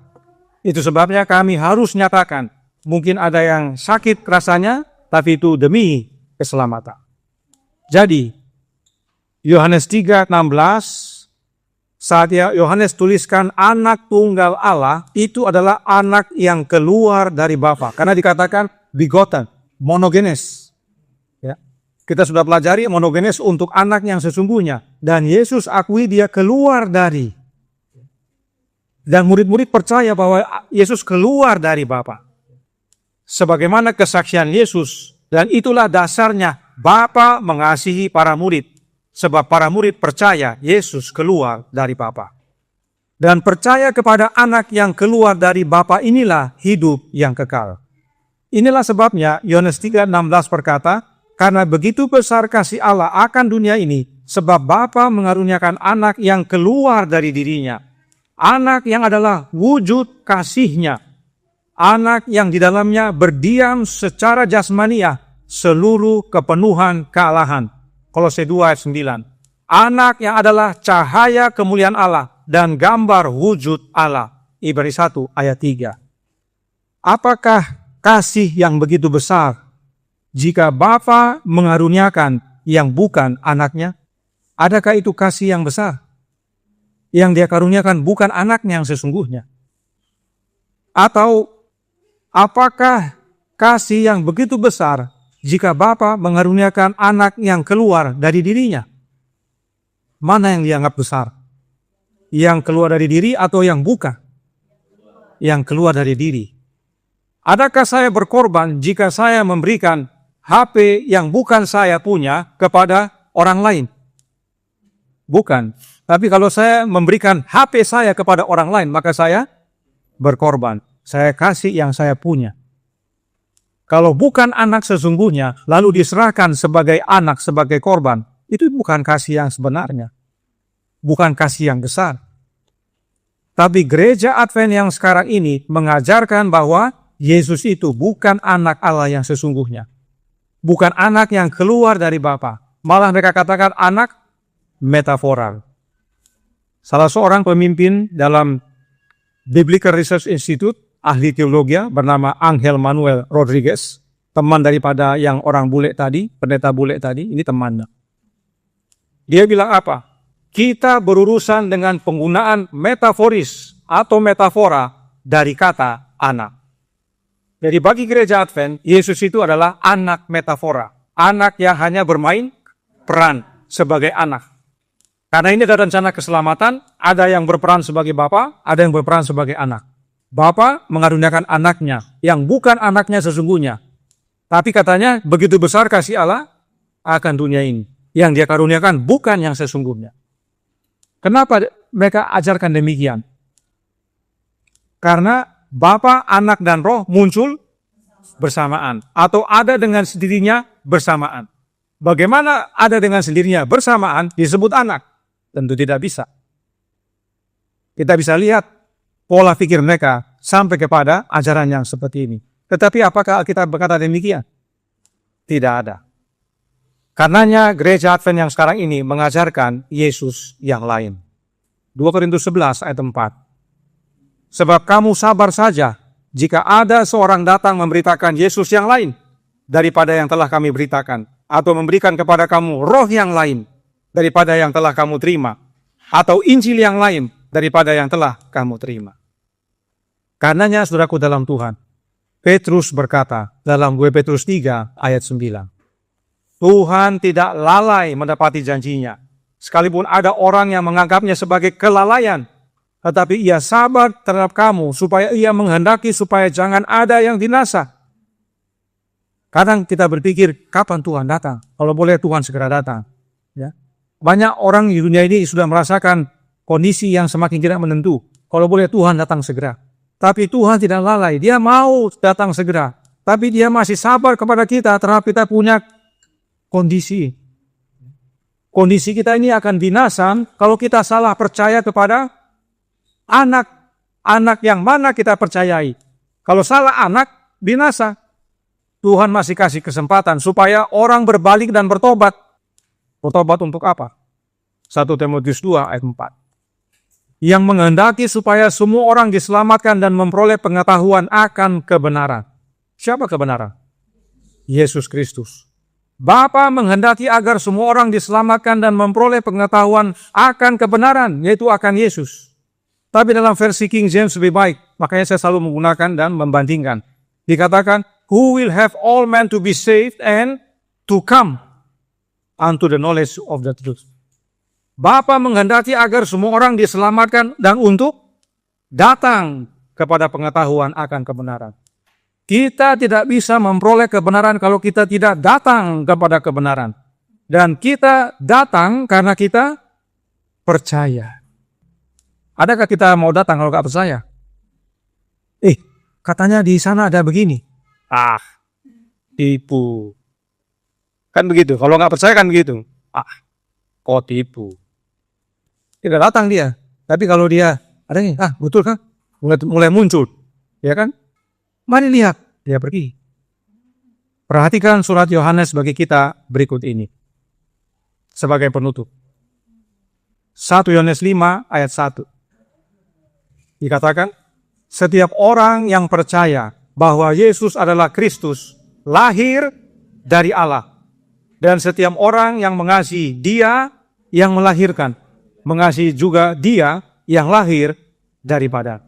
Itu sebabnya kami harus nyatakan, mungkin ada yang sakit rasanya, tapi itu demi keselamatan. Jadi, Yohanes 3:16, saat Yohanes tuliskan anak tunggal Allah, itu adalah anak yang keluar dari Bapa. Karena dikatakan begotten, monogenes. Kita sudah pelajari monogenes untuk anak yang sesungguhnya. Dan Yesus akui dia keluar dari. Dan murid-murid percaya bahwa Yesus keluar dari Bapa. Sebagaimana kesaksian Yesus. Dan itulah dasarnya Bapa mengasihi para murid. Sebab para murid percaya Yesus keluar dari Bapa. Dan percaya kepada anak yang keluar dari Bapa inilah hidup yang kekal. Inilah sebabnya Yohanes 3:16 berkata, karena begitu besar kasih Allah akan dunia ini, sebab Bapa mengaruniakan anak yang keluar dari dirinya. Anak yang adalah wujud kasih-Nya. Anak yang di dalamnya berdiam secara jasmaniah seluruh kepenuhan kealahan. Kolose 2 ayat 9. Anak yang adalah cahaya kemuliaan Allah dan gambar wujud Allah. Ibrani 1 ayat 3. Apakah kasih yang begitu besar jika Bapa mengaruniakan yang bukan anaknya? Adakah itu kasih yang besar? Yang dia karuniakan bukan anaknya yang sesungguhnya? Atau apakah kasih yang begitu besar jika Bapa mengaruniakan anak yang keluar dari dirinya? Mana yang dianggap besar? Yang keluar dari diri atau yang bukan? Yang keluar dari diri. Adakah saya berkorban jika saya memberikan HP yang bukan saya punya kepada orang lain? Bukan. Tapi kalau saya memberikan HP saya kepada orang lain, maka saya berkorban. Saya kasih yang saya punya. Kalau bukan anak sesungguhnya, lalu diserahkan sebagai anak, sebagai korban, itu bukan kasih yang sebenarnya. Bukan kasih yang besar. Tapi gereja Advent yang sekarang ini mengajarkan bahwa Yesus itu bukan anak Allah yang sesungguhnya. Bukan anak yang keluar dari Bapa. Malah mereka katakan anak metaforal. Salah seorang pemimpin dalam Biblical Research Institute, ahli teologi bernama Angel Manuel Rodriguez, teman daripada yang orang bule tadi, pendeta bule tadi, ini temannya. Dia bilang apa? Kita berurusan dengan penggunaan metaforis atau metafora dari kata anak. Jadi bagi gereja Advent, Yesus itu adalah anak metafora. Anak yang hanya bermain peran sebagai anak. Karena ini ada rencana keselamatan, ada yang berperan sebagai bapa, ada yang berperan sebagai anak. Bapa mengaruniakan anaknya, yang bukan anaknya sesungguhnya. Tapi katanya, begitu besar kasih Allah akan dunia ini. Yang dia karuniakan bukan yang sesungguhnya. Kenapa mereka ajarkan demikian? Karena Bapa, Anak, dan Roh muncul bersamaan. Atau ada dengan sendirinya bersamaan. Bagaimana ada dengan sendirinya bersamaan disebut anak? Tentu tidak bisa. Kita bisa lihat pola pikir mereka sampai kepada ajaran yang seperti ini. Tetapi apakah kita berkata demikian? Tidak ada. Karenanya gereja Advent yang sekarang ini mengajarkan Yesus yang lain. 2 Korintus 11 ayat 4. Sebab kamu sabar saja jika ada seorang datang memberitakan Yesus yang lain daripada yang telah kami beritakan, atau memberikan kepada kamu roh yang lain daripada yang telah kamu terima, atau Injil yang lain daripada yang telah kamu terima. Karenanya saudaraku dalam Tuhan, Petrus berkata dalam 2 Petrus 3 ayat 9, Tuhan tidak lalai mendapati janjinya, sekalipun ada orang yang menganggapnya sebagai kelalaian, tetapi ia sabar terhadap kamu, supaya ia menghendaki supaya jangan ada yang binasa. Kadang kita berpikir, kapan Tuhan datang? Kalau boleh Tuhan segera datang. Ya. Banyak orang di dunia ini sudah merasakan kondisi yang semakin tidak menentu. Kalau boleh Tuhan datang segera. Tapi Tuhan tidak lalai, Dia mau datang segera. Tapi Dia masih sabar kepada kita terhadap kita punya kondisi. Kondisi kita ini akan binasa kalau kita salah percaya kepada anak yang mana kita percayai. Kalau salah anak, binasa. Tuhan masih kasih kesempatan supaya orang berbalik dan bertobat. Bertobat untuk apa? 1 Timotius 2 ayat 4. Yang menghendaki supaya semua orang diselamatkan dan memperoleh pengetahuan akan kebenaran. Siapa kebenaran? Yesus Kristus. Bapa menghendaki agar semua orang diselamatkan dan memperoleh pengetahuan akan kebenaran, yaitu akan Yesus. Tapi dalam versi King James lebih baik, makanya saya selalu menggunakan dan membandingkan. Dikatakan, who will have all men to be saved and to come unto the knowledge of the truth. Bapa menghendaki agar semua orang diselamatkan dan untuk datang kepada pengetahuan akan kebenaran. Kita tidak bisa memperoleh kebenaran kalau kita tidak datang kepada kebenaran. Dan kita datang karena kita percaya. Adakah kita mau datang kalau nggak percaya? Katanya di sana ada begini. Tipu. Kan begitu. Kalau nggak percaya kan begitu. Kok tipu. Tidak datang dia. Tapi kalau dia ada nih, betul kan? Mulai muncul. Ya kan? Mari lihat. Dia pergi. Perhatikan surat Yohanes bagi kita berikut ini. Sebagai penutup. 1 Yohanes 5 ayat 1. Dikatakan, setiap orang yang percaya bahwa Yesus adalah Kristus, lahir dari Allah. Dan setiap orang yang mengasihi Dia yang melahirkan, mengasihi juga Dia yang lahir daripada.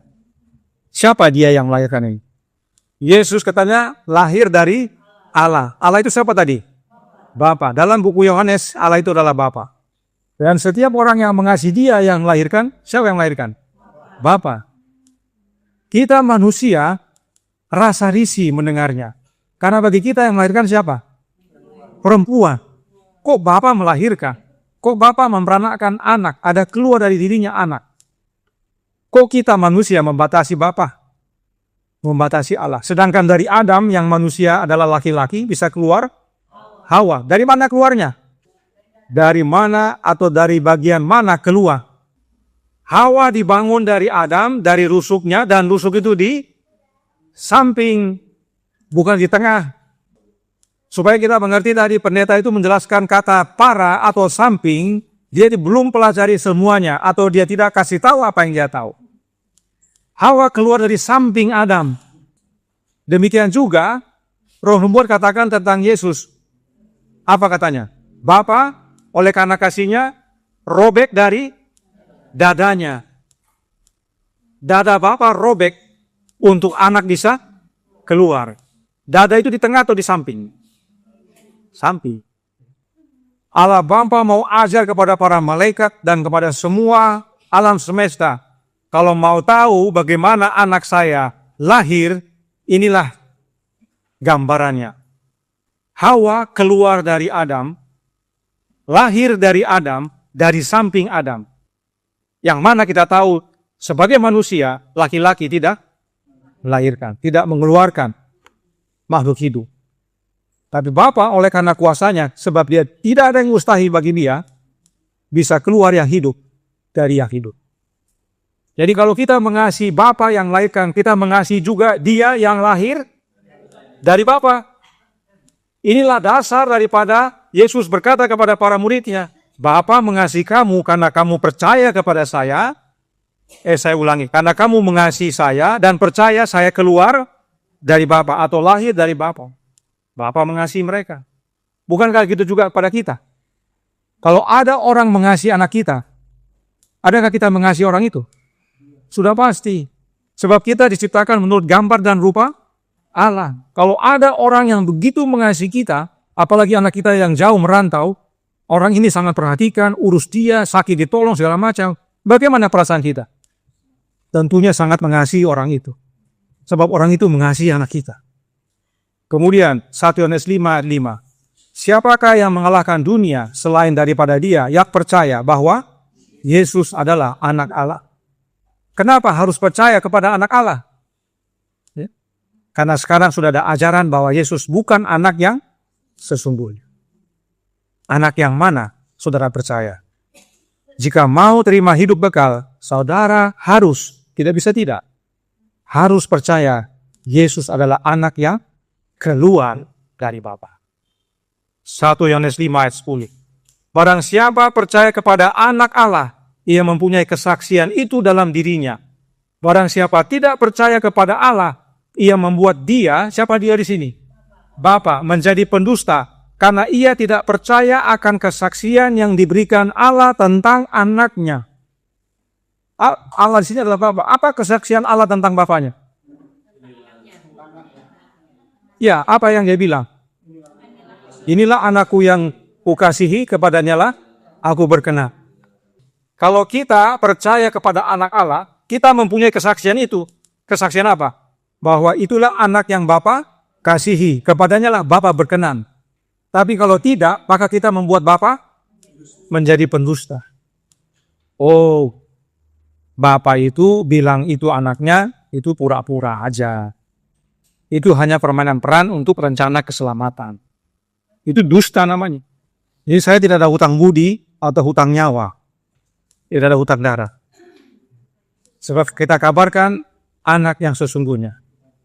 Siapa Dia yang melahirkan ini? Yesus katanya lahir dari Allah. Allah itu siapa tadi? Bapa. Dalam buku Yohanes, Allah itu adalah Bapa. Dan setiap orang yang mengasihi Dia yang melahirkan, siapa yang melahirkan? Bapa. Kita manusia rasa risih mendengarnya. Karena bagi kita yang melahirkan siapa? Perempuan. Kok Bapa melahirkan? Kok Bapa memperanakkan anak, ada keluar dari dirinya anak? Kok kita manusia membatasi Bapa? Membatasi Allah. Sedangkan dari Adam yang manusia adalah laki-laki bisa keluar Hawa. Dari mana keluarnya? Dari mana atau dari bagian mana keluar? Hawa dibangun dari Adam, dari rusuknya, dan rusuk itu di samping, bukan di tengah. Supaya kita mengerti tadi, pendeta itu menjelaskan kata para atau samping, dia belum pelajari semuanya, atau dia tidak kasih tahu apa yang dia tahu. Hawa keluar dari samping Adam. Demikian juga, Roh Nubuat katakan tentang Yesus. Apa katanya? Bapa, oleh karena kasihnya, robek dari dadanya. Dada Bapa robek untuk anak bisa keluar. Dada itu di tengah atau di samping? Samping. Allah Bapa mau ajar kepada para malaikat dan kepada semua alam semesta. Kalau mau tahu bagaimana anak saya lahir, inilah gambarannya. Hawa keluar dari Adam, lahir dari Adam, dari samping Adam. Yang mana kita tahu sebagai manusia, laki-laki tidak melahirkan, tidak mengeluarkan makhluk hidup. Tapi Bapa oleh karena kuasanya, sebab dia tidak ada yang mustahil bagi dia, bisa keluar yang hidup dari yang hidup. Jadi kalau kita mengasihi Bapa yang lahirkan, kita mengasihi juga dia yang lahir dari Bapa. Inilah dasar daripada Yesus berkata kepada para muridnya, Bapa mengasihi kamu karena kamu percaya kepada saya. Saya ulangi, karena kamu mengasihi saya dan percaya saya keluar dari Bapa atau lahir dari Bapa. Bapa mengasihi mereka. Bukankah gitu juga pada kita? Kalau ada orang mengasihi anak kita, adakah kita mengasihi orang itu? Sudah pasti. Sebab kita diciptakan menurut gambar dan rupa Allah. Kalau ada orang yang begitu mengasihi kita, apalagi anak kita yang jauh merantau, orang ini sangat perhatikan, urus dia, sakit ditolong, segala macam. Bagaimana perasaan kita? Tentunya sangat mengasihi orang itu. Sebab orang itu mengasihi anak kita. Kemudian 1 Yohanes 5:5. Siapakah yang mengalahkan dunia selain daripada dia yang percaya bahwa Yesus adalah anak Allah? Kenapa harus percaya kepada anak Allah? Ya. Karena sekarang sudah ada ajaran bahwa Yesus bukan anak yang sesungguhnya. Anak yang mana saudara percaya? Jika mau terima hidup kekal, saudara harus, tidak bisa tidak, harus percaya Yesus adalah anak yang keluar dari Bapa. 1 Yohanes 5:10. Barang siapa percaya kepada anak Allah, ia mempunyai kesaksian itu dalam dirinya. Barang siapa tidak percaya kepada Allah, ia membuat dia, siapa dia di sini? Bapa, menjadi pendusta, karena ia tidak percaya akan kesaksian yang diberikan Allah tentang anaknya. Allah di sini adalah Bapa. Apa kesaksian Allah tentang Bapanya? Ya, apa yang dia bilang? Inilah anakku yang kukasihi, kepadanya lah aku berkenan. Kalau kita percaya kepada anak Allah, kita mempunyai kesaksian itu. Kesaksian apa? Bahwa itulah anak yang Bapa kasihi, kepadanya lah Bapa berkenan. Tapi kalau tidak, maka kita membuat Bapa menjadi pendusta. Oh, Bapa itu bilang itu anaknya, itu pura-pura aja. Itu hanya permainan peran untuk rencana keselamatan. Itu dusta namanya. Jadi saya tidak ada hutang budi atau hutang nyawa. Tidak ada hutang darah. Sebab kita kabarkan anak yang sesungguhnya.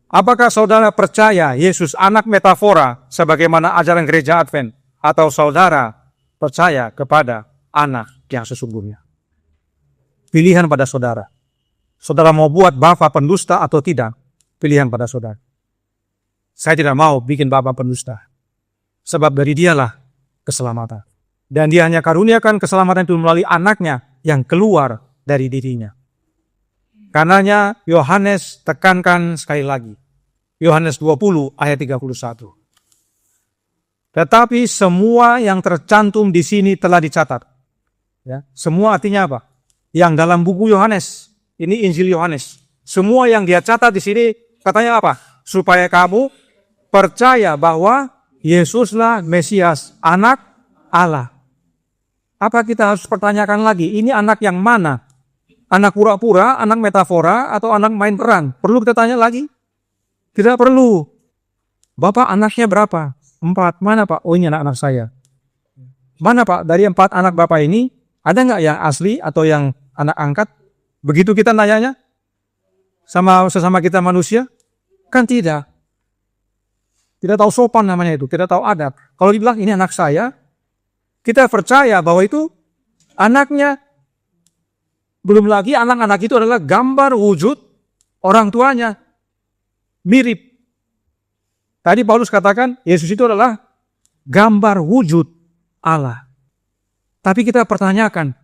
Apakah saudara percaya Yesus anak metafora sebagaimana ajaran gereja Advent? Atau saudara percaya kepada anak yang sesungguhnya? Pilihan pada saudara. Saudara mau buat Bapa pendusta atau tidak? Pilihan pada saudara. Saya tidak mau bikin Bapa pendusta. Sebab dari dialah keselamatan. Dan dia hanya karuniakan keselamatan itu melalui anaknya yang keluar dari dirinya. Karenanya Yohanes tekankan sekali lagi. Yohanes 20 ayat 31. Tetapi semua yang tercantum di sini telah dicatat. Ya, semua artinya apa? Yang dalam buku Yohanes. Ini Injil Yohanes. Semua yang dia catat di sini katanya apa? Supaya kamu percaya bahwa Yesuslah Mesias, anak Allah. Apa kita harus pertanyakan lagi, ini anak yang mana? Anak pura-pura, anak metafora, atau anak main peran? Perlu kita tanya lagi? Tidak perlu. Bapak anaknya berapa? 4. Mana Pak? Oh, ini anak-anak saya. Mana Pak? Dari 4 anak Bapak ini, ada nggak yang asli atau yang anak angkat? Begitu kita nanyanya? Sama sesama kita manusia? Kan tidak. Tidak tahu sopan namanya itu, tidak tahu adab. Kalau dibilang ini anak saya, kita percaya bahwa itu anaknya. Belum lagi anak-anak itu adalah gambar wujud orang tuanya. Mirip. Tadi Paulus katakan, Yesus itu adalah gambar wujud Allah. Tapi kita pertanyakan,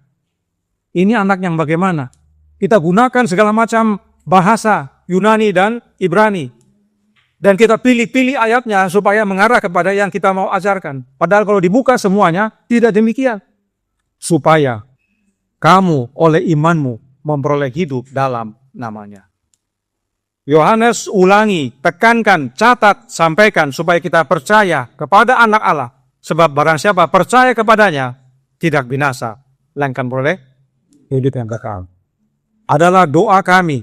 ini anak yang bagaimana? Kita gunakan segala macam bahasa Yunani dan Ibrani. Dan kita pilih-pilih ayatnya supaya mengarah kepada yang kita mau ajarkan. Padahal kalau dibuka semuanya, tidak demikian. Supaya kamu oleh imanmu memperoleh hidup dalam namanya. Yohanes ulangi, tekankan, catat, sampaikan supaya kita percaya kepada anak Allah. Sebab barang siapa percaya kepadanya, tidak binasa, melainkan boleh hidup yang kekal. Adalah doa kami.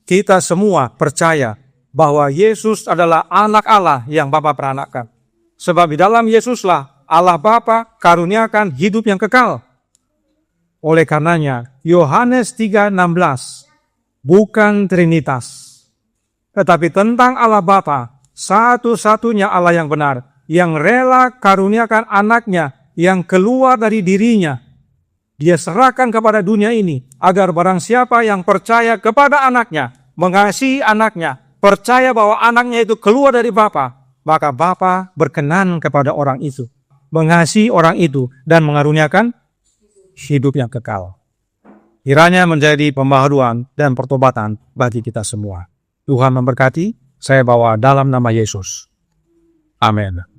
Kita semua percaya bahwa Yesus adalah anak Allah yang Bapa peranakkan. Sebab di dalam Yesuslah Allah Bapa karuniakan hidup yang kekal. Oleh karenanya, Yohanes 3:16 bukan Trinitas, tetapi tentang Allah Bapa, satu-satunya Allah yang benar, yang rela karuniakan anaknya yang keluar dari dirinya. Dia serahkan kepada dunia ini, agar barang siapa yang percaya kepada anaknya, mengasihi anaknya, percaya bahwa anaknya itu keluar dari Bapa, maka Bapa berkenan kepada orang itu, mengasihi orang itu, dan mengaruniakan hidup yang kekal. Kiranya menjadi pembaharuan dan pertobatan bagi kita semua. Tuhan memberkati, saya bawa dalam nama Yesus. Amin.